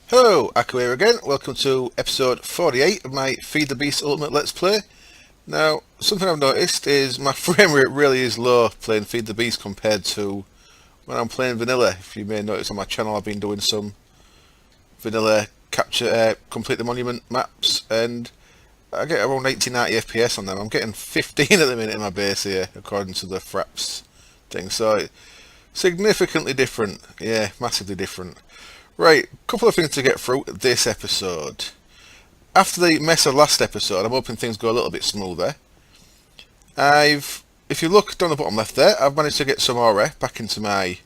Hello, Akku here again. Welcome to episode 48 of my Feed the Beast Ultimate Let's Play. Now, something I've noticed is my frame rate really is low playing Feed the Beast compared to when I'm playing vanilla. If you may notice on my channel, I've been doing some vanilla complete the monument maps, and I get around 80-90 FPS on them. I'm getting 15 at the minute in my base here, according to the Fraps thing. So, significantly different. Yeah, massively different. Right, couple of things to get through this episode. After the mess of last episode, I'm hoping things go a little bit smoother. If you look down the bottom left there, I've managed to get some ore back into my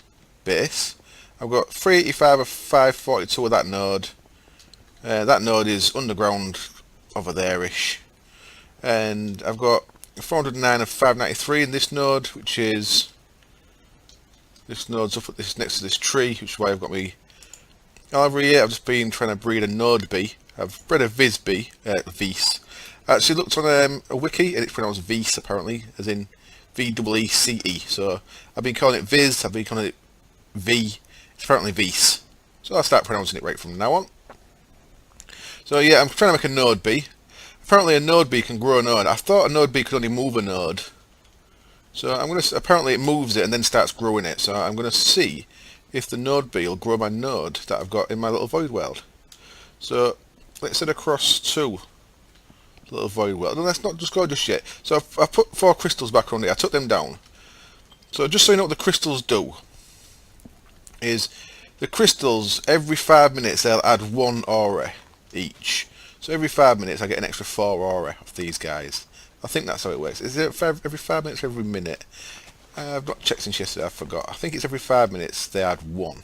base. I've got 385 of 542 of that node. That node is underground over there-ish. And I've got 409 of 593 in this node, which is... This node's up at this next to this tree, which is why I've got me... Over here, I've just been trying to breed a node bee. I've bred a viz bee, Vise. I actually looked on a wiki, and it's pronounced Vise apparently, as in V-E-E-C-E. So I've been calling it Viz, I've been calling it V. It's apparently Vise. So I'll start pronouncing it right from now on. So yeah, I'm trying to make a node bee. Apparently a node bee can grow a node. I thought a node bee could only move a node. So I'm going to, apparently it moves it and then starts growing it. So I'm going to see if the node bee will grow my node that I've got in my little void world. So let's head across to the little void world. And let's not just go just yet. So I've put 4 crystals back on it. I took them down. So just so you know what the crystals do, is the crystals, every 5 minutes they'll add 1 ore each. So every 5 minutes I get an extra 4 ore of these guys. I think that's how it works. Is it every 5 minutes or every minute? I've not checked since yesterday, I forgot. I think it's every 5 minutes they add 1.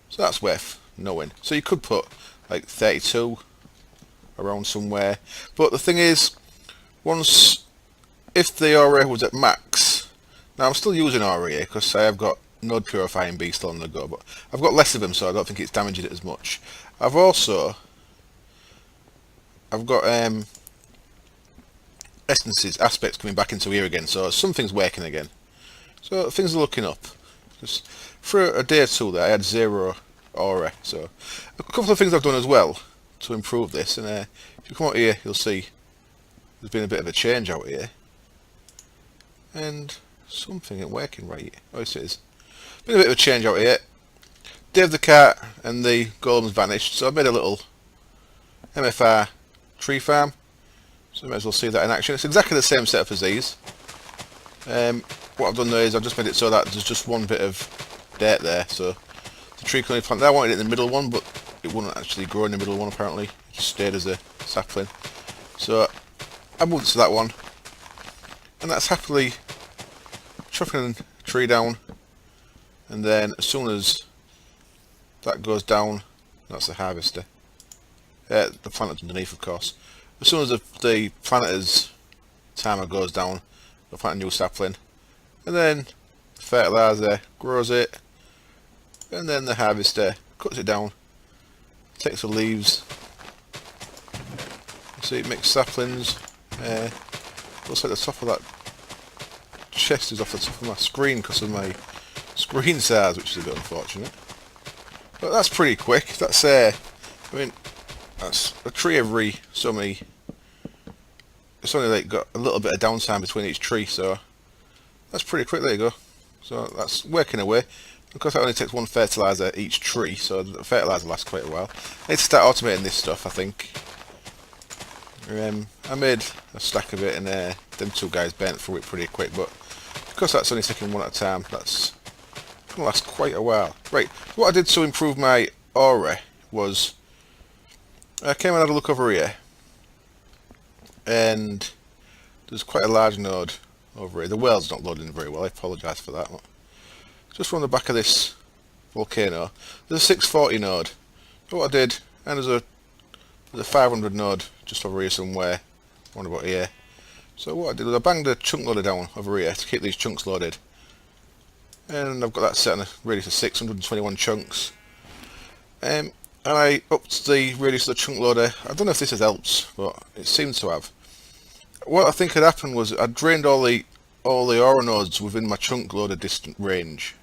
So that's worth knowing. So you could put like 32 around somewhere. But the thing is, if the ore was at max, now I'm still using ore here because I have got node purifying bee still on the go, but I've got less of them, so I don't think it's damaging it as much. I've got aspects coming back into here again, so something's working again. So things are looking up. Just for a day or two there, I had 0 ore. So a couple of things I've done as well to improve this. And if you come out here, you'll see there's been a bit of a change out here, and something ain't working right. Oh, it is. Been a bit of a change out here. Dave the cat and the golems vanished, so I made a little MFR tree farm. So you may as well see that in action. It's exactly the same setup as these. What I've done there is I've just made it so that there's just one bit of dirt there, so the tree can only plant. I wanted it in the middle one, but it wouldn't actually grow in the middle one apparently. It just stayed as a sapling. So I moved to that one, and that's happily chopping the tree down. And then as soon as that goes down, that's the harvester. The planter's underneath, of course. As soon as the planter's timer goes down, they'll plant a new sapling, and then the fertilizer grows it, and then the harvester cuts it down, takes the leaves. You see, it makes saplings. Looks like the top of that chest is off the top of my screen because of my screen size, which is a bit unfortunate. But that's pretty quick. That's I mean, that's a tree every so many. It's only like got a little bit of downtime between each tree, so that's pretty quick. There you go. So that's working away. Of course, that only takes 1 fertilizer each tree, so the fertilizer lasts quite a while. I need to start automating this stuff, I think. I made a stack of it, and them 2 guys burnt through it pretty quick, but because that's only taking 1 at a time, that's gonna last quite a while. Right, what I did to improve my ore was I came and had a look over here, and there's quite a large node over here. The world's not loading very well, I apologise for that. Just from the back of this volcano, there's a 640 node. So what I did, and there's a 500 node just over here somewhere, around about here. So what I did was I banged a chunk loader down over here to keep these chunks loaded. And I've got that set on ready for 621 chunks. And I upped the radius of the chunk loader. I don't know if this has helped, but it seems to have. What I think had happened was I drained all the ore nodes within my chunk loader distant range,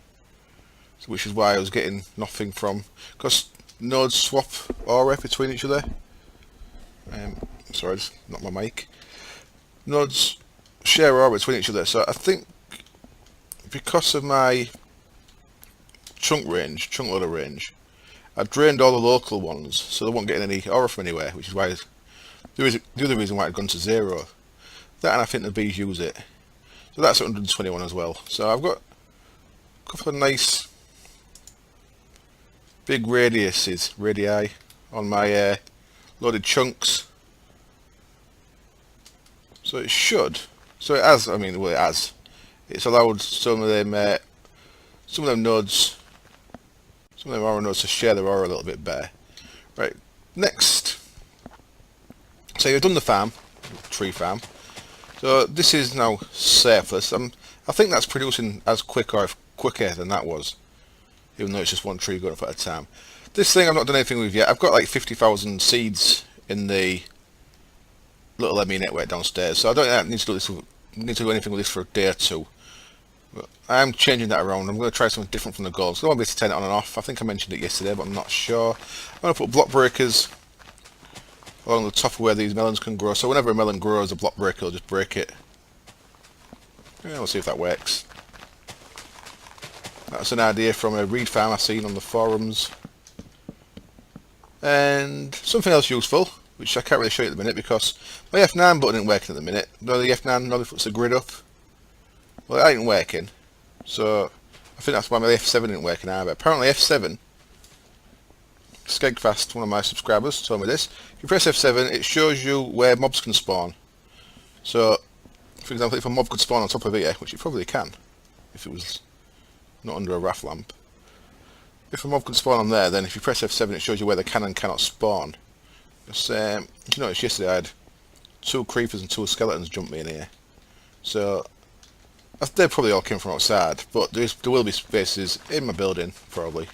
which is why I was getting nothing from. Because nodes swap aura between each other. Sorry, I just knocked my mic. Nodes share aura between each other, so I think because of my chunk loader range, I've drained all the local ones, so they won't get any aura from anywhere, which is why the other reason why I've gone to 0. That, and I think the bees use it. So that's 121 as well. So I've got a couple of nice big radii on my loaded chunks. So it should. So it has. I mean, well, it has. It's allowed some of them nodes, some of them aura nodes to share their aura a little bit better. Right. Next. So you've done the farm, tree farm. So this is now surplus. I think that's producing as quick or quicker than that was, even though it's just one tree going up at a time. This thing I've not done anything with yet. I've got like 50,000 seeds in the little ME network downstairs, so I don't need to do anything with this for a day or two. But I am changing that around. I'm going to try something different from the goals. I won't be able to turn it on and off. I think I mentioned it yesterday, but I'm not sure. I'm going to put block breakers along the top of where these melons can grow. So whenever a melon grows, a block breaker will just break it. Yeah, we'll see if that works. That's an idea from a reed farm I've seen on the forums. And something else useful, which I can't really show you at the minute because my F9 button isn't working at the minute. No, the F9 normally puts the grid up. Well, it ain't working. So I think that's why my F7 isn't working either. Apparently F7, Skegfast, one of my subscribers, told me this. If you press F7, it shows you where mobs can spawn. So, for example, if a mob could spawn on top of here, which it probably can, if it was not under a RAF lamp. If a mob could spawn on there, then if you press F7, it shows you where they can and cannot spawn. Because, you noticed yesterday I had 2 creepers and 2 skeletons jump me in here. So, they probably all came from outside, but there will be spaces in my building, probably.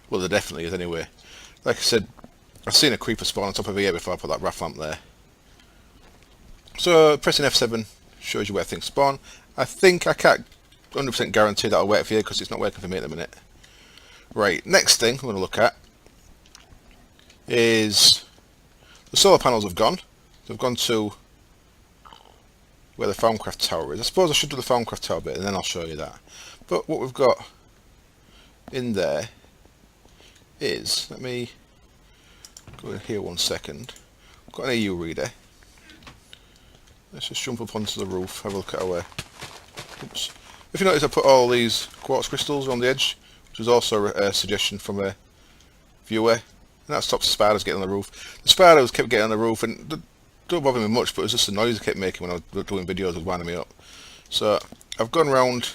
Well, there definitely is anyway. Like I said, I've seen a creeper spawn on top of here before I put that RAF lamp there. So pressing F7 shows you where things spawn. I think I can't 100% guarantee that'll work for you because it's not working for me at the minute. Right, next thing I'm going to look at is the solar panels have gone. They've gone to where the Thaumcraft tower is. I suppose I should do the Thaumcraft tower bit and then I'll show you that. But what we've got in there is, let me go in here 1 second. I've got an AU reader. Let's just jump up onto the roof, have a look at our... Oops. If you notice, I put all these quartz crystals on the edge, which was also a suggestion from a viewer, and that stops the spiders getting on the roof. The spiders kept getting on the roof, and they don't bother me much, but it was just the noise they kept making when I was doing videos, was winding me up. So I've gone round,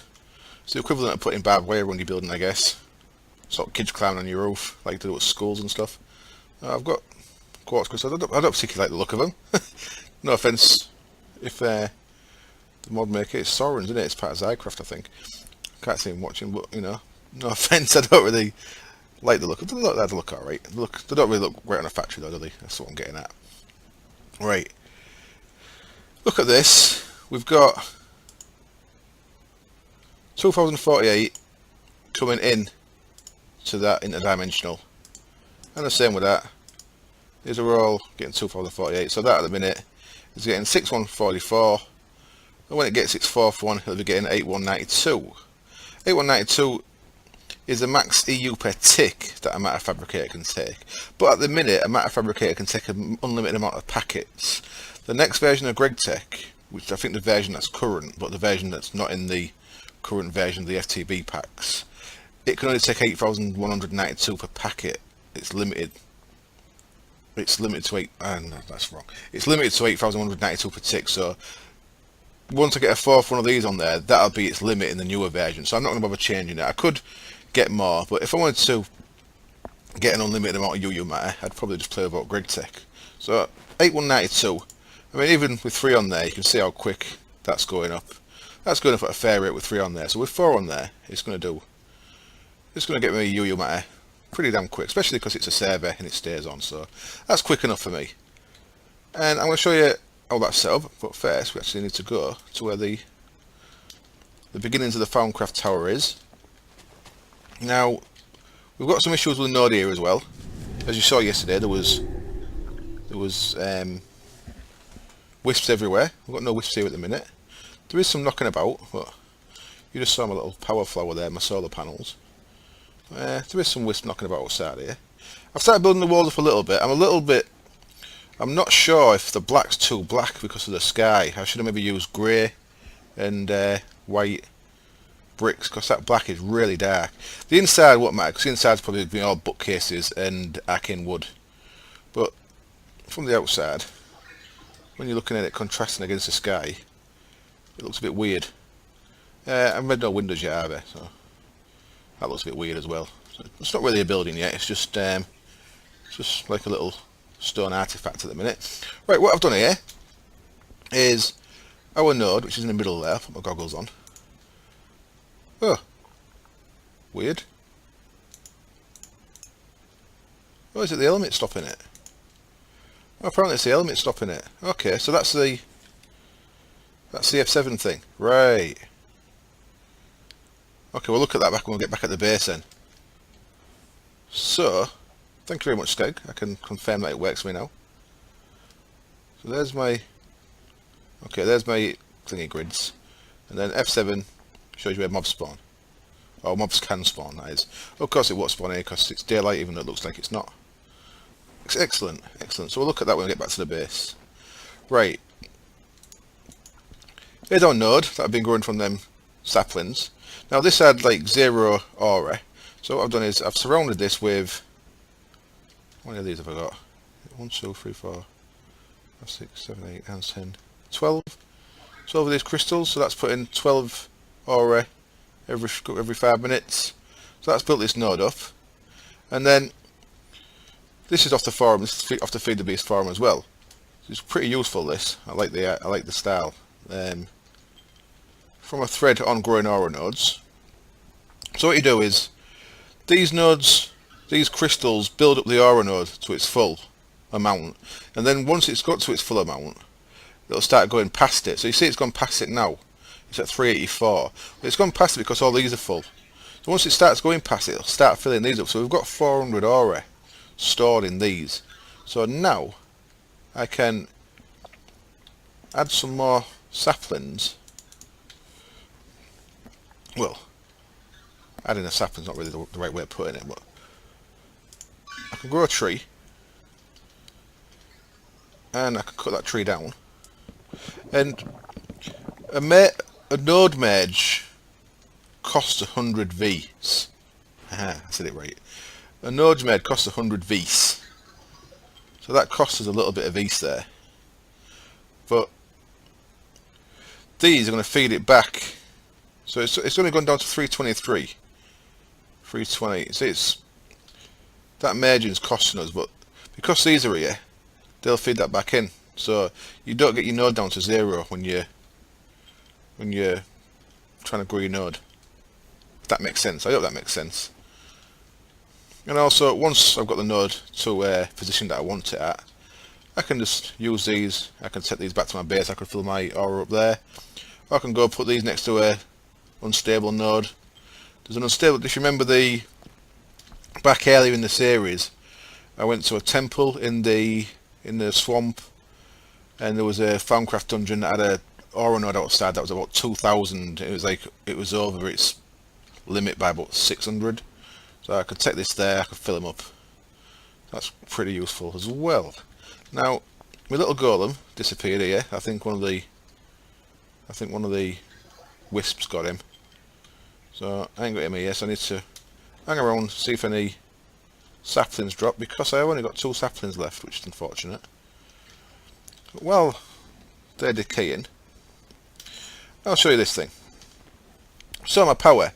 it's the equivalent of putting barbed wire around your building, I guess. Sort of kids climbing on your roof, like they do at schools and stuff. I've got quartz crystals. I don't particularly like the look of them. No offence if the mod maker is Soren's, isn't it? It's part of Zycraft, I think. Can't see him watching, but you know, no offence. I don't really like the look. They look alright. They don't really look great on a factory though, do they? That's what I'm getting at. Right. Look at this. We've got 2048 coming in to that interdimensional, and the same with that. These are all getting 2048, so that at the minute is getting 6144, and when it gets its 4th one, it'll be getting 8192. 8192 is the max EU per tick that a matter fabricator can take, but at the minute a matter fabricator can take an unlimited amount of packets. The next version of GregTech, which I think the version that's current, but the version that's not in the current version of the FTB packs, it can only take 8,192 per packet. It's limited. It's limited to 8. No, that's wrong. It's limited to 8,192 per tick. So once I get a 4th one of these on there, that'll be its limit in the newer version. So I'm not going to bother changing it. I could get more, but if I wanted to get an unlimited amount of UU matter, I'd probably just play about GregTech. So 8192. I mean, even with 3 on there, you can see how quick that's going up. That's going up at a fair rate with 3 on there. So with 4 on there, it's going to get me UU matter pretty damn quick, especially because it's a server and it stays on, so that's quick enough for me. And I'm going to show you how that's set up, but first we actually need to go to where the beginnings of the Thaumcraft tower is. Now, we've got some issues with the node here as well. As you saw yesterday, there was wisps everywhere. We've got no wisps here at the minute. There is some knocking about, but you just saw my little power flower there, my solar panels. There is some wisps knocking about outside here. I've started building the walls up a little bit. I'm not sure if the black's too black because of the sky. I should have maybe used grey and white bricks, because that black is really dark. The inside won't matter, because the inside's probably been all bookcases and arcane wood. But from the outside, when you're looking at it contrasting against the sky, it looks a bit weird. I've made no windows yet either, so that looks a bit weird as well. So it's not really a building yet, it's just like a little stone artifact at the minute. Right, what I've done here is our node, which is in the middle there. I'll put my goggles on. Oh, weird. Oh, is it the element stopping it? Oh, apparently it's the element stopping it. Okay, so that's the F7 thing. Right. Okay, we'll look at that back when we get back at the base then. So, thank you very much, Skeg. I can confirm that it works for me now. So there's my thingy grids. And then F7 shows you where mobs spawn. Or mobs can spawn, that is. Of course it won't spawn here because it's daylight, even though it looks like it's not. Excellent, excellent. So we'll look at that when we get back to the base. Right. Here's our node that I've been growing from them saplings. Now this had like 0 aura. So what I've done is I've surrounded this with, how many of these have I got? 1, 2, 3, 4, 5, 6, 7, 8, 9, 10, 12. 12 of these crystals, so that's putting 12 aura every 5 minutes. So that's built this node up. And then this is off the forum, this is off the Feed the Beast forum as well. So it's pretty useful, this. I like the style. From a thread on growing aura nodes. So what you do is these nodes, these crystals build up the aura node to its full amount, and then once it's got to its full amount, it'll start going past it. So you see it's gone past it now. It's at 384. But it's gone past it because all these are full. So once it starts going past it, it'll start filling these up. So we've got 400 aura stored in these. So now I can add some more saplings. Well, adding a sapling's not really the right way of putting it, but I can grow a tree and I can cut that tree down, and a node merge costs 100 Vs. Aha, I said it right. A node merge costs 100 Vs, so that costs us a little bit of Vs there, but these are going to feed it back. So it's only gone down to 323, 320. See, that margin's costing us, but because these are here, they'll feed that back in. So you don't get your node down to 0 when you're trying to grow your node. If that makes sense. I hope that makes sense. And also, once I've got the node to a position that I want it at, I can just use these. I can set these back to my base. I can fill my aura up there. Or I can go put these next to a unstable node. There's an unstable, if you remember the back earlier in the series, I went to a temple in the swamp, and there was a Thaumcraft dungeon that had a aura node outside that was about 2000. It was over its limit by about 600. So I could take this there, I could fill them up. That's pretty useful as well. Now my little golem disappeared here. I think one of the wisps got him. So I ain't got him here, so I need to hang around, see if any saplings drop, because I've only got 2 saplings left, which is unfortunate. But while they're decaying, I'll show you this thing. So my power,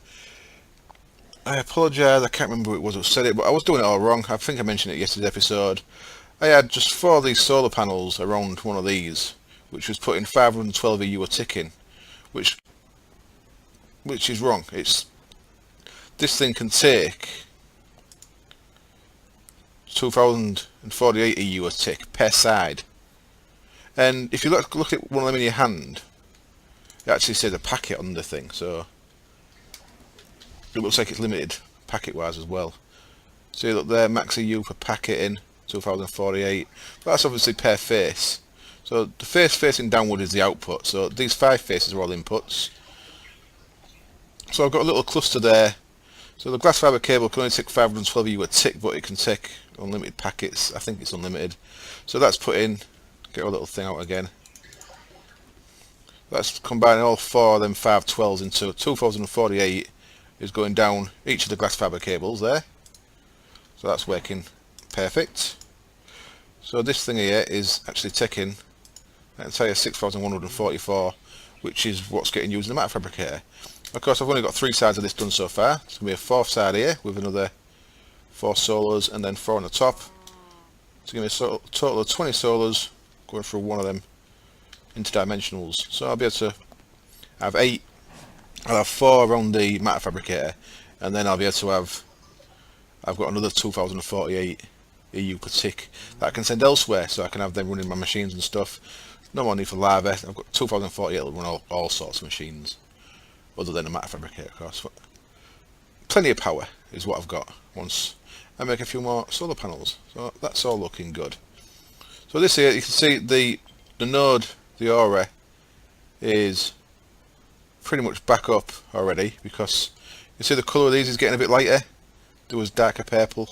I apologise, I can't remember who it was who said it, but I was doing it all wrong. I think I mentioned it yesterday's episode. I had just 4 of these solar panels around one of these, which was putting 512 EU a tick in, which is wrong. This thing can take 2048 EU a tick per side, and if you look at one of them in your hand, it actually says a packet on the thing, so it looks like it's limited packet wise as well. See, look there, max EU per packet in 2048. But that's obviously per face. So the face facing downward is the output. So these 5 faces are all inputs. So I've got a little cluster there. So the glass fibre cable can only take 512 EU a tick, but it can take unlimited packets. I think it's unlimited. So that's put in. Get our little thing out again. That's combining all 4 of them 512s into 2048 is going down each of the glass fibre cables there. So that's working perfect. So this thing here is actually taking that entire 6144, which is what's getting used in the matter fabricator. Of course, I've only got 3 sides of this done so far. It's going to be a 4th side here with another 4 solos and then 4 on the top. So give me a total of 20 solos going through one of them interdimensionals. So I'll be able to have 8. I'll have 4 around the matter fabricator, and then I'll be able to have, I've got another 2048 EU per tick that I can send elsewhere, so I can have them running my machines and stuff. No more need for lava. I've got 2048 that will run all sorts of machines, other than a matter fabricator, of course. But plenty of power is what I've got once I make a few more solar panels. So that's all looking good. So this here, you can see the node, the aura, is pretty much back up already, because you see the colour of these is getting a bit lighter. There was darker purple.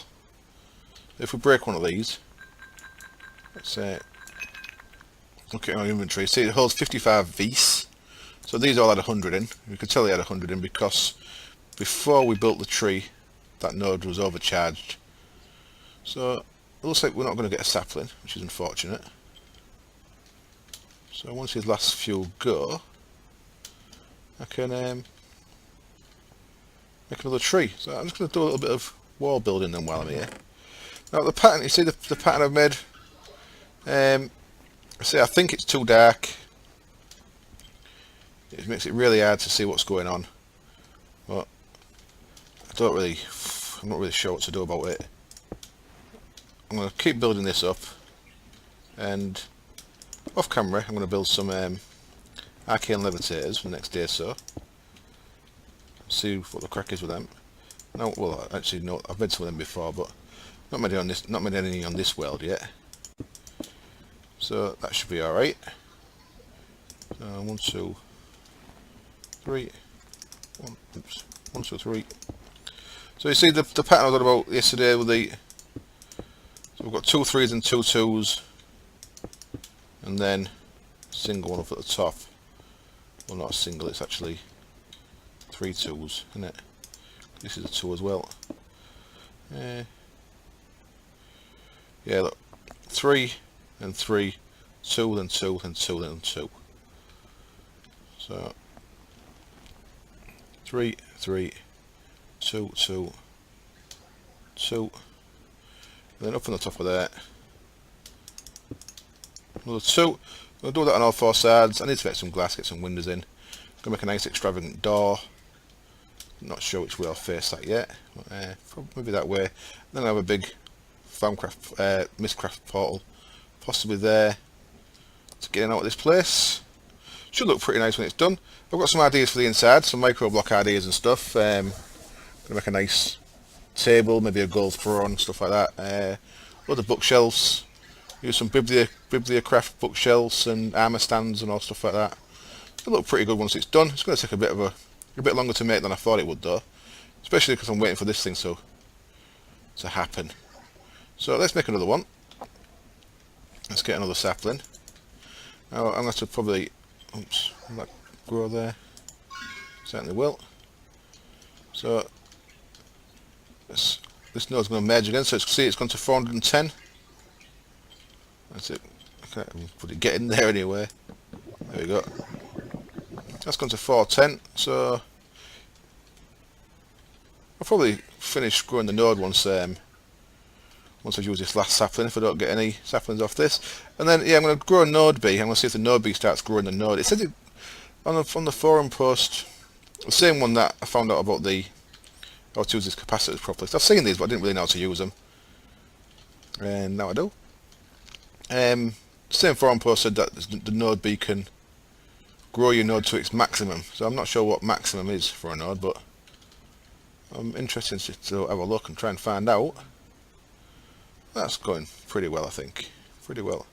If we break one of these, let's say, look at our inventory, see it holds 55 V's. So these all had 100 in. You can tell they had 100 in because before we built the tree, that node was overcharged. So it looks like we're not going to get a sapling, which is unfortunate. So once these last few go, I can make another tree. So I'm just going to do a little bit of wall building then while I'm here. Now the pattern, you see the pattern I've made, see, I think it's too dark. It makes it really hard to see what's going on. But I'm not really sure what to do about it. I'm going to keep building this up, and off camera I'm going to build some arcane levitators for the next day or so. See what the crack is with them. No, well, actually no, I've made some of them before, but not made any on this world yet. So that should be alright. 1, 2, 3. 1, 2, 3. So you see the pattern I was on about yesterday with the. So we've got 2 3s and 2 2s, and then single one up at the top. Well, not a single, it's actually 3 2s, isn't it? This is a 2 as well. Yeah, look, 3 and 3, 2 then 2 then 2 then 2. So 3 3 2 2 2. Then up on the top of that, another 2. I'll do that on all 4 sides. I need to get some glass, get some windows in. Gonna make a nice extravagant door. Not sure which way I'll face that yet. But, maybe that way. Then I have a big Mistcraft portal, possibly there, to get in out of this place. Should look pretty nice when it's done. I've got some ideas for the inside, some micro block ideas and stuff. Gonna make a nice table, maybe a gold throne, stuff like that. Load of bookshelves. Use some bibliocraft bookshelves and armour stands and all stuff like that. It'll look pretty good once it's done. It's going to take a bit longer to make than I thought it would though, especially because I'm waiting for this thing to happen. So let's make another one. Let's get another sapling. Now I'm going to probably, oops, will that grow there? Certainly will. So this node's going to merge again, so it's gone to 410. That's it. I can't put it get in there anyway. There we go. That's gone to 410. So I'll probably finish growing the node once I've used this last sapling, if I don't get any saplings off this. And then yeah, I'm going to grow a node B. I'm going to see if the node B starts growing the node. It said it on the forum post, the same one that I found out about how to use these capacitors properly. So I've seen these, but I didn't really know how to use them, and now I do. Same forum post said that the node B can grow your node to its maximum. So I'm not sure what maximum is for a node, but I'm interested to have a look and try and find out. That's going pretty well, I think. Pretty well.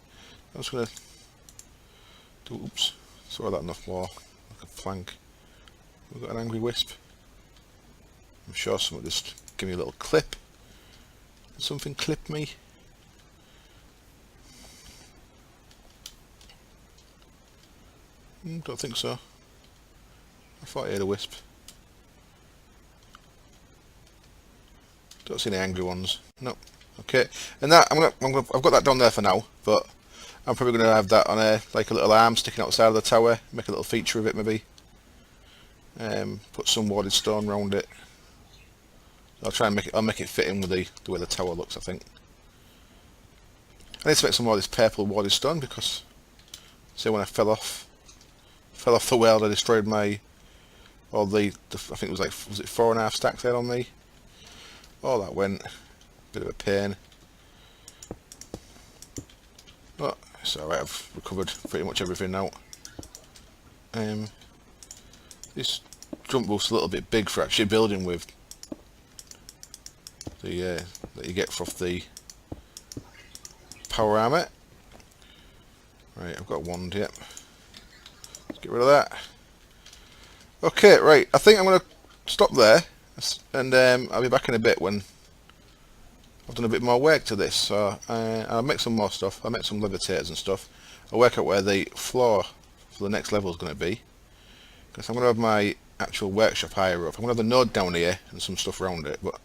I'm just going to do, oops, saw that enough more, like a flank. We've got an angry wisp. I'm sure someone just give me a little clip. Did something clip me? Don't think so. I thought I had a wisp. Don't see any angry ones. Nope. Okay, and that I've got that down there for now, but I'm probably going to have that on like a little arm sticking outside of the tower. Make a little feature of it, maybe. Put some warded stone around it. I'll try and make it fit in with the way the tower looks, I think. I need to make some more of this purple warded stone because, see, when I fell off the world, I destroyed my I think it was like, was it 4.5 stacks there on me? Oh, that went. Bit of a pain. But it's alright, I've recovered pretty much everything now. This jump boost's a little bit big for actually building with. The that you get off the power armor. Right, I've got a wand, yep. Let's get rid of that. Okay, right, I think I'm going to stop there, and I'll be back in a bit when I've done a bit more work to this. So I'll make some more stuff. I'll make some levitators and stuff. I'll work out where the floor for the next level is going to be, because I'm going to have my actual workshop higher up. I'm going to have the node down here and some stuff around it, but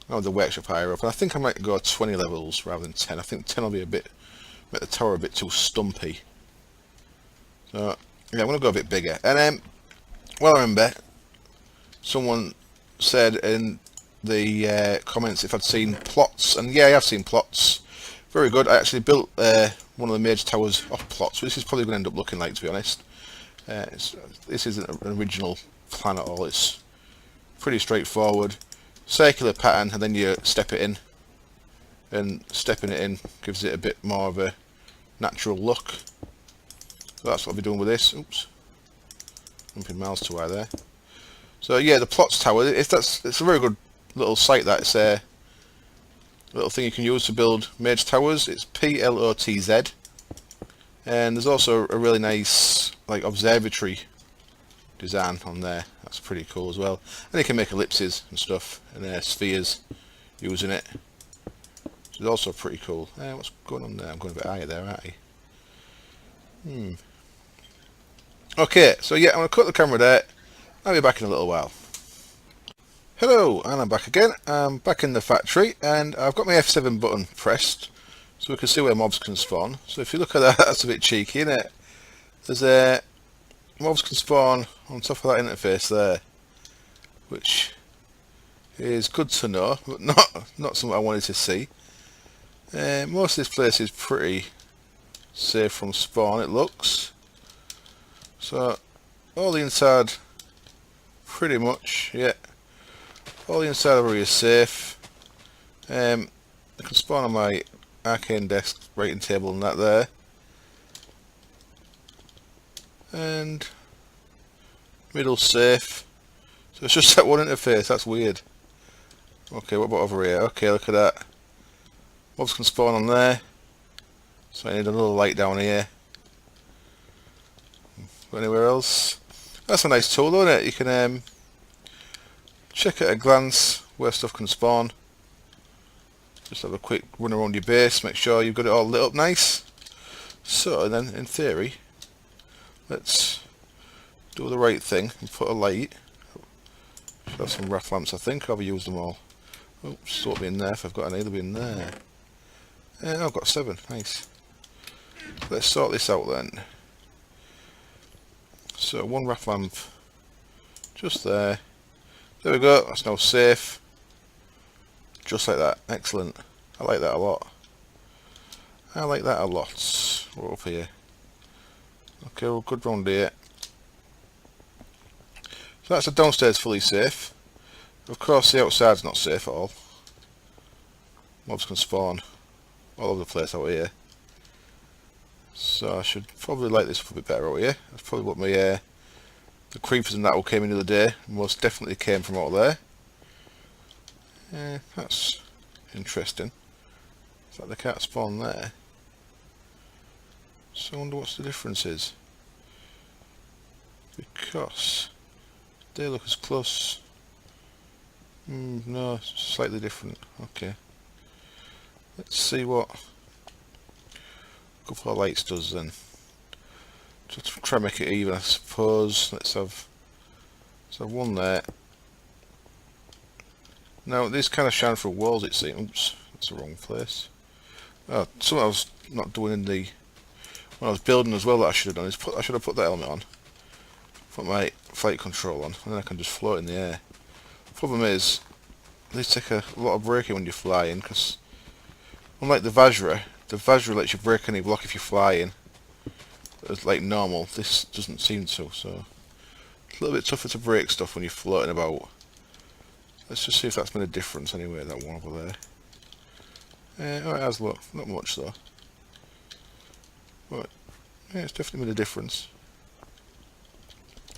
I'll have the workshop higher up. And I think I might go 20 levels rather than 10. I think 10 will be make the tower a bit too stumpy. So yeah, I'm going to go a bit bigger. And well, I remember someone said in the comments if I'd seen plots, and yeah, I have seen plots. Very good. I actually built one of the major towers off plots, which is probably going to end up looking like, to be honest. This isn't an original plan at all. It's pretty straightforward, circular pattern, and then you step it in, and stepping it in gives it a bit more of a natural look. So that's what I'll be doing with this. Oops, jumping miles too high there. So yeah, the plots tower. It's a very good little site. That it's a little thing you can use to build major towers. It's PLOTZ, and there's also a really nice like observatory design on there. That's pretty cool as well. And you can make ellipses and stuff and spheres using it. Which is also pretty cool. What's going on there? I'm going a bit higher there, aren't I? Okay, so yeah, I'm going to cut the camera there. I'll be back in a little while. Hello, and I'm back again. I'm back in the factory, and I've got my F7 button pressed, so we can see where mobs can spawn. So if you look at that, that's a bit cheeky, isn't it? There's mobs can spawn on top of that interface there, which is good to know, but not something I wanted to see. Most of this place is pretty safe from spawn, it looks. So all the inside, pretty much, yeah. All the inside of it is safe. I can spawn on my arcane desk, writing table and that there. And middle safe. So it's just that one interface, that's weird. Okay, what about over here? Okay, look at that. Mobs can spawn on there. So I need a little light down here. Anywhere else? That's a nice tool, isn't it? You can check at a glance where stuff can spawn. Just have a quick run around your base, make sure you've got it all lit up nice. So then, in theory, let's do the right thing and put a light. Should have some RAF lamps, I think. I've used them all. Oops, sort be in there if I've got any. They'll be in there. I've got 7. Nice. Let's sort this out then. So one RAF lamp just there. There we go. That's now safe. Just like that. Excellent. I like that a lot. I like that a lot. We're up here. Okay, we're good round here. So that's the downstairs fully safe. Of course the outside's not safe at all. Mobs can spawn all over the place out here. So I should probably light this up a bit better out here. That's probably what my the creepers and that all came in the other day. Most definitely came from out there. That's interesting. It's like they can't spawn there. So I wonder what's the difference is. Because they look as close. No, it's slightly different. Okay. Let's see what a couple of lights does then. Just to try and make it even, I suppose. Let's have one there. Now these kind of shine through walls, it seems. Oops, that's the wrong place. Oh, something I was not doing in the when I was building as well that I should have done is I should have put that element on, put my flight control on, and then I can just float in the air. Problem is, these take a lot of braking when you're flying, because unlike the Vajra lets you brake any block if you're flying. It's like normal. This doesn't seem to, so it's a little bit tougher to brake stuff when you're floating about. Let's just see if that's made a difference anyway, that one over there. Oh, it has, look. Not much though. But yeah, it's definitely made a difference.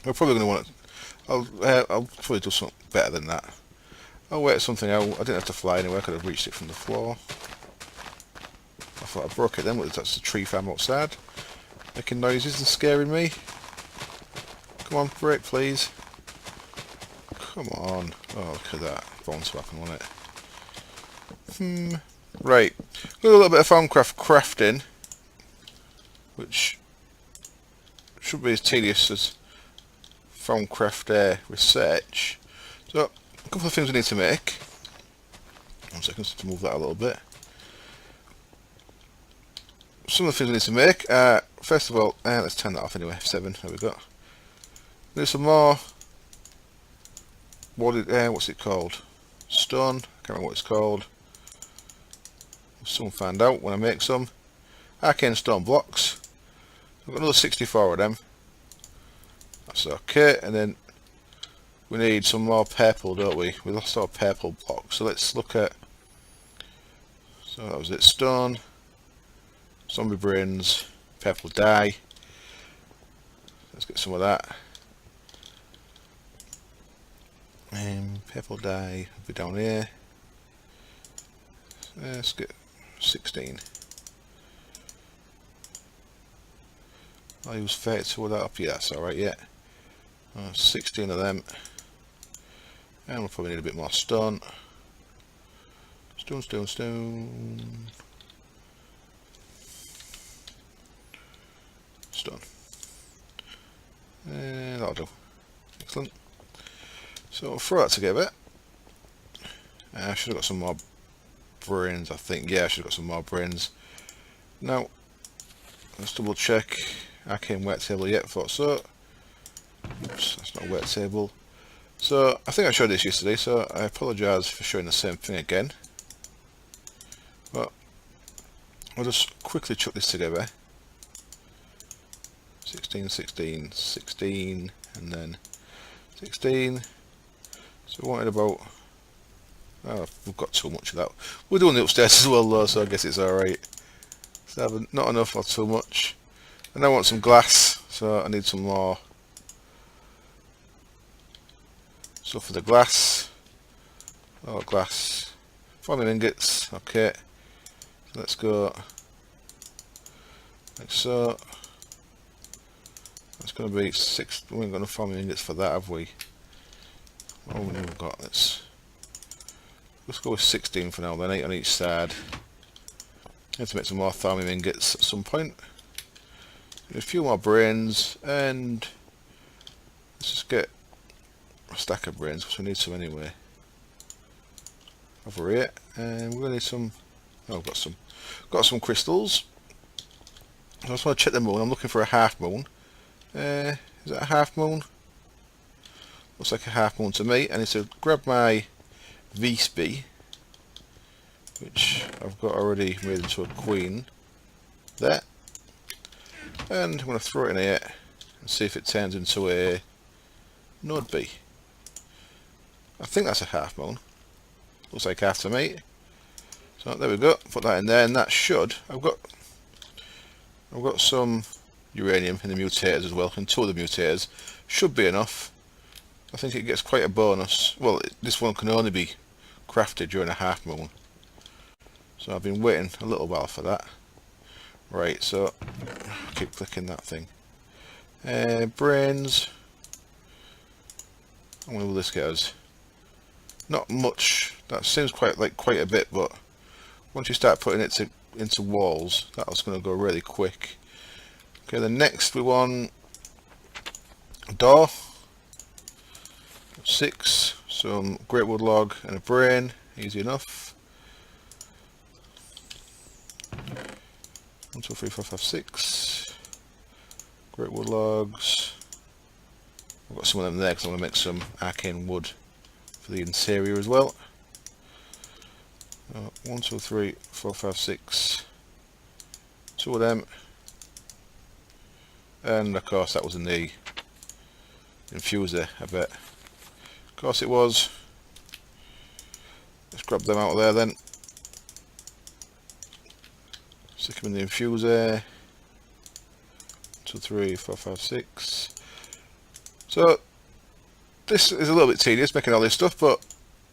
We're probably going to want it. I'll probably do something better than that. I'll work something out. I didn't have to fly anywhere. I could have reached it from the floor. I thought I broke it then, but that's the tree farm outside. Making noises and scaring me. Come on, brake please. Come on. Oh, look at that. Bound to happen, wasn't it? Right. Got a little bit of Thaumcraft crafting, which should be as tedious as Thaumcraft research. So, a couple of things we need to make. 1 second, to move that a little bit. Some of the things we need to make. First of all, let's turn that off anyway. F7. There we go. There's some more. What's it called? Stone. Can't remember what it's called. Someone find out when I make some. Arcane stone blocks. I've got another 64 of them. That's okay. And then we need some more purple, don't we? We lost our purple block. So let's look at. So that was it. Stone. Zombie brains. Purple dye. Let's get some of that. Purple dye will be down here. Let's get 16. I'll use 32 of that up. Yeah, that's alright, yeah. 16 of them. And we'll probably need a bit more stone. Stone. Stone. That'll do. Excellent. So we'll throw that together. I should have got some more brains, I think. Yeah, I should have got some more brains. Now, let's double check. Arcane wet table yet, thought so. Oops, that's not a wet table. So, I think I showed this yesterday, so I apologise for showing the same thing again. But, I'll just quickly chuck this together. 16, 16, 16, and then 16. So we wanted about. Oh, we've got too much of that. We're doing the upstairs as well though, so I guess it's alright. So not enough or too much. And I want some glass, so I need some more. So for the glass. Oh, glass. Farming ingots, okay. So let's go like so. It's going to be 6. We ain't got enough farming ingots for that, have we? What have we got? Let's go with 16 for now, then 8 on each side. Need to make some more farming ingots at some point. A few more brains, and let's just get a stack of brains because we need some anyway. Over here, and we're going to need some. Oh, I've got some crystals. I just want to check the moon. I'm looking for a half moon. Is that a half moon? Looks like a half moon to me. I need to grab my v1.0.1, which I've got already made into a queen. There. And I'm going to throw it in here and see if it turns into a node B. I think that's a half moon. Looks like half to me. So there we go. Put that in there, and that should. I've got some uranium in the mutators as well, and 2 of the mutators should be enough. I think it gets quite a bonus. Well, this one can only be crafted during a half moon. So I've been waiting a little while for that. Right, so I keep clicking that thing. Brains. How many will this get us? Not much. That seems quite a bit, but once you start putting it into walls, that's going to go really quick. Okay, then next we want a door. 6, some great wood log and a brain, easy enough. 1, 2, 3, 4, 5, 6. Great wood logs. I've got some of them there because I want to make some arcane wood for the interior as well. 1, 2, 3, 4, 5, 6. 2 of them. And of course that was in the infuser, I bet. Of course it was. Let's grab them out of there then. Stick them in the infuser. 2, 3, 4, 5, 6. So this is a little bit tedious making all this stuff, but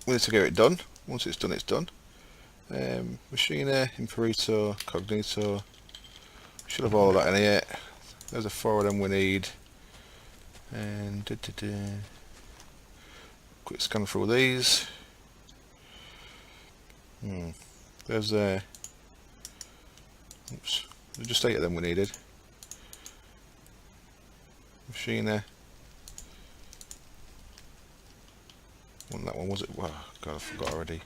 we need to get it done. Once it's done, it's done. Machina, Imperito, Cognito. Should have all of that in here. There's a 4 of them we need. And quick scan through these. There's oops, there's just 8 of them we needed. Machina. Wasn't that one, was it? Wow, God, I forgot already.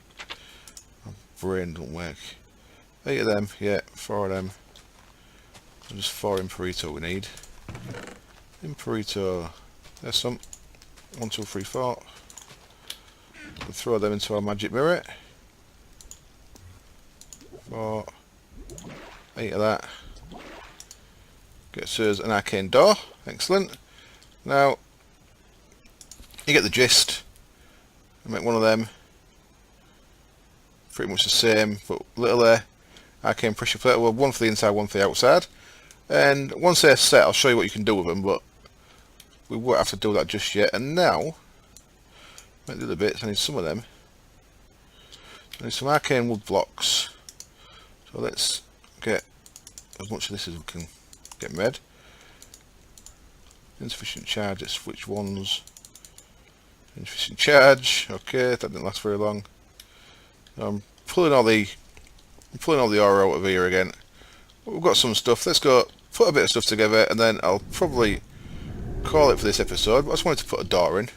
My brain don't work. 8 of them, yeah, 4 of them. And just 4 Imperito we need. Imperito. There's some. 1, 2, 3, 4. We'll throw them into our magic mirror. 4. 8 of that. Gets us an arcane door. Excellent. Now, you get the gist. I make one of them. Pretty much the same, but little arcane pressure plate. Well, one for the inside, one for the outside. And once they're set, I'll show you what you can do with them, but we won't have to do that just yet. And now, make the other bits. I need some of them. I need some arcane wood blocks. So let's get as much of this as we can get made. Insufficient charge, let's switch ones. Insufficient charge, okay, that didn't last very long. I'm pulling all the ore out of here again. We've got some stuff, let's go put a bit of stuff together and then I'll probably call it for this episode. But I just wanted to put a door in.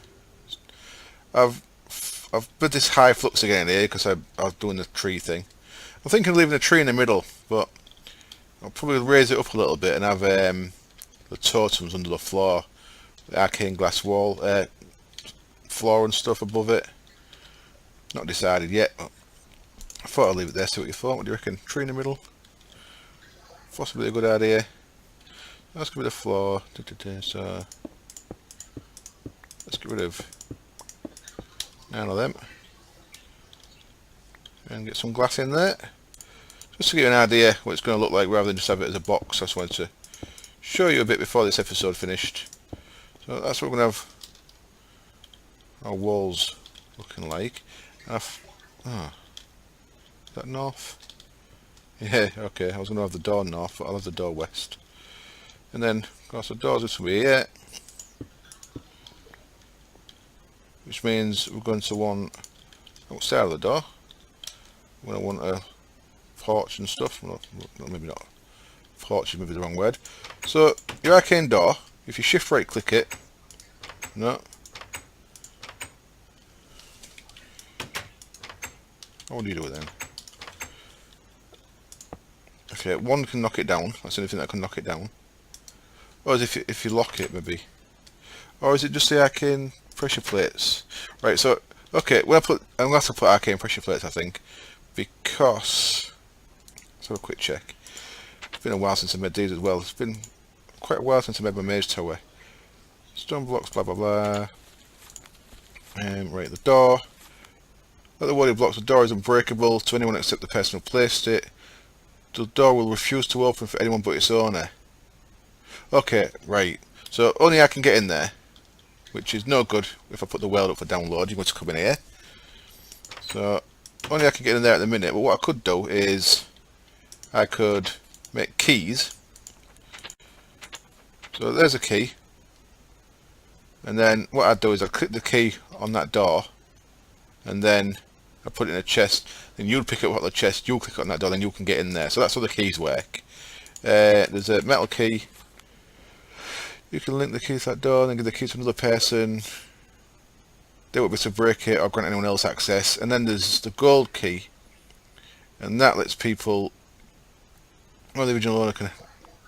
I've put this high flux again here because I was doing the tree thing. I'm thinking of leaving a tree in the middle, but I'll probably raise it up a little bit and have the totems under the floor, the arcane glass wall, floor and stuff above it. Not decided yet, but I thought I'd leave it there, see what you thought. What do you reckon? Tree in the middle? Possibly a good idea. Let's get rid of the floor. So let's get rid of 9 of them and get some glass in there. Just to give you an idea what it's going to look like rather than just have it as a box. I just wanted to show you a bit before this episode finished. So that's what we're going to have our walls looking like. Is that north? Yeah, okay, I was going to have the door north, but I'll have the door west. And then, of course, the doors this way here. Which means we're going to want outside of the door. We're going to want a porch and stuff. No, maybe not. Porch is maybe the wrong word. So, your arcane door, if you shift right click it, no. What do you do with it then? Okay, one can knock it down. That's the only thing that can knock it down. Or is if you lock it, maybe. Or is it just the arcane pressure plates? Right. So okay, I'm gonna have to put arcane pressure plates, I think, because let's have a quick check. It's been a while since I made these as well. It's been quite a while since I made my mage tower. Stone blocks, blah blah blah. Right, the door. Like the wooden blocks, the door is unbreakable to anyone except the person who placed it. The door will refuse to open for anyone but its owner. Okay, right. So only I can get in there, which is no good if I put the weld up for download. You've got to come in here. So only I can get in there at the minute, but what I could do is I could make keys. So there's a key, and then what I'd do is I'd click the key on that door, and then I put it in a chest, then you'd pick it up on the chest, you'll click on that door, then you can get in there. So that's how the keys work. There's a metal key. You can link the key to that door, and then give the key to another person. They will be to break it or grant anyone else access. And then there's the gold key, and that lets people, well, the original owner can,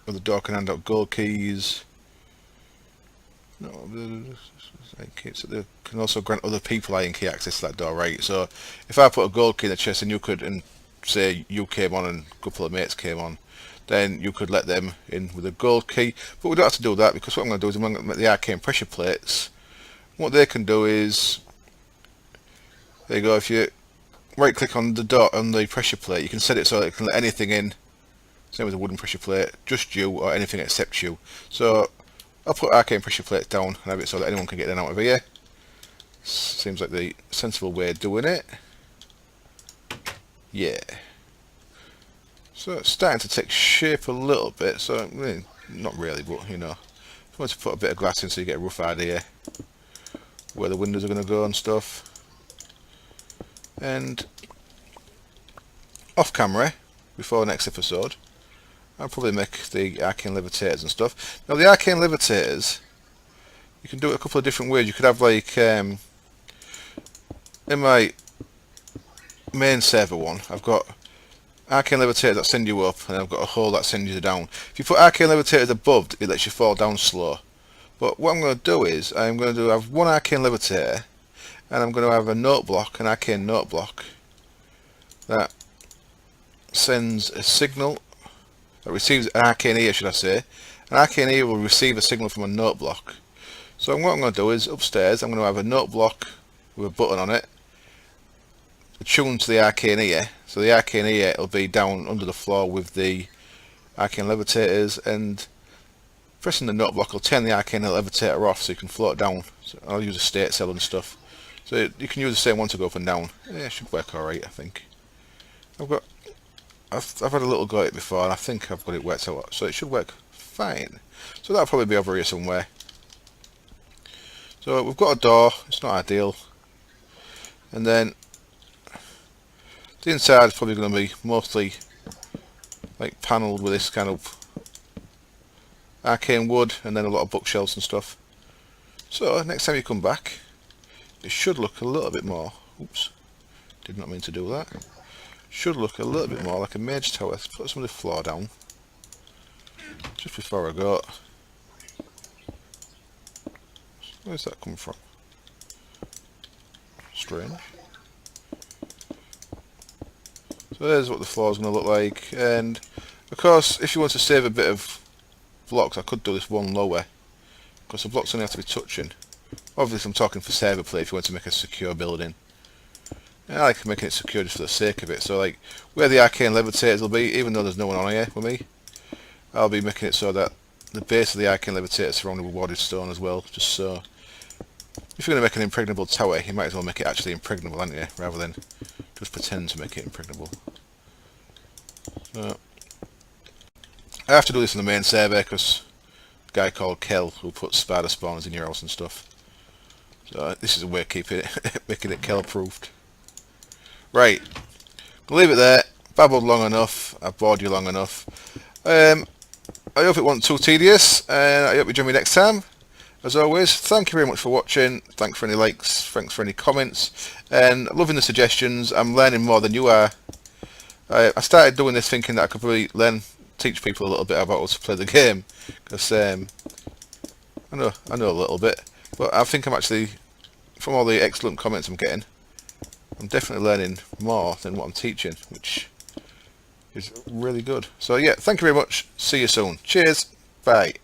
or the door can hand out gold keys. No, so they can also grant other people iron key access to that door, right? So if I put a gold key in the chest and you could, and say you came on and a couple of mates came on, then you could let them in with a gold key. But we don't have to do that, because what I'm going to do is I'm going to make the arcane pressure plates. What they can do is, there you go, if you right click on the dot on the pressure plate, you can set it so that it can let anything in. Same with a wooden pressure plate, just you or anything except you. So I'll put arcane pressure plates down and have it so that anyone can get in and out of here. Seems like the sensible way of doing it. Yeah. So it's starting to take shape a little bit, so not really, but you know. I want to put a bit of glass in so you get a rough idea where the windows are going to go and stuff. And off camera, before next episode, I'll probably make the arcane levitators and stuff. Now the arcane levitators, you can do it a couple of different ways. You could have like, in my main server one, I've got arcane levitators that send you up, and I've got a hole that sends you down. If you put arcane levitators above, it lets you fall down slow. But what I'm going to do is, I'm going to have one arcane levitator, and I'm going to have a note block, an arcane note block, that sends a signal, that receives an arcane ear, should I say. An arcane ear will receive a signal from a note block. So what I'm going to do is, upstairs, I'm going to have a note block with a button on it, attuned to the arcane ear. So the arcane ear will be down under the floor with the arcane levitators, and pressing the note block will turn the arcane levitator off so you can float down. So I'll use a state cell and stuff. So you can use the same one to go up and down. Yeah, it should work alright, I think. I've had a little go at it before, and I think I've got it worked out, so it should work fine. So that'll probably be over here somewhere. So we've got a door, it's not ideal. And then the inside is probably going to be mostly like panelled with this kind of arcane wood, and then a lot of bookshelves and stuff. So next time you come back, it should look a little bit more, oops, did not mean to do that, should look a little bit more like a mage tower. Let's put some of the floor down just before I go. Where's that come from? Strange. So there's what the floor is going to look like, and of course if you want to save a bit of blocks, I could do this one lower, because the blocks only have to be touching. Obviously I'm talking for server play if you want to make a secure building. And I like making it secure just for the sake of it, so like where the arcane levitators will be, even though there's no one on here with me, I'll be making it so that the base of the arcane levitator is surrounded with warded stone as well, just so if you're going to make an impregnable tower, you might as well make it actually impregnable, aren't you, rather than just pretend to make it impregnable. So I have to do this on the main server because a guy called Kel who puts spider spawners in your house and stuff. So this is a way of keeping it, making it Kel proofed. Right, I'll leave it there. Babbled long enough. I've bored you long enough. I hope it wasn't too tedious, and I hope you join me next time. As always, thank you very much for watching. Thanks for any likes, thanks for any comments, and loving the suggestions. I'm learning more than you are. I started doing this thinking that I could probably teach people a little bit about how to play the game, because I know a little bit, but I think I'm actually, from all the excellent comments I'm getting, I'm definitely learning more than what I'm teaching, which is really good. So yeah, thank you very much. See you soon. Cheers. Bye.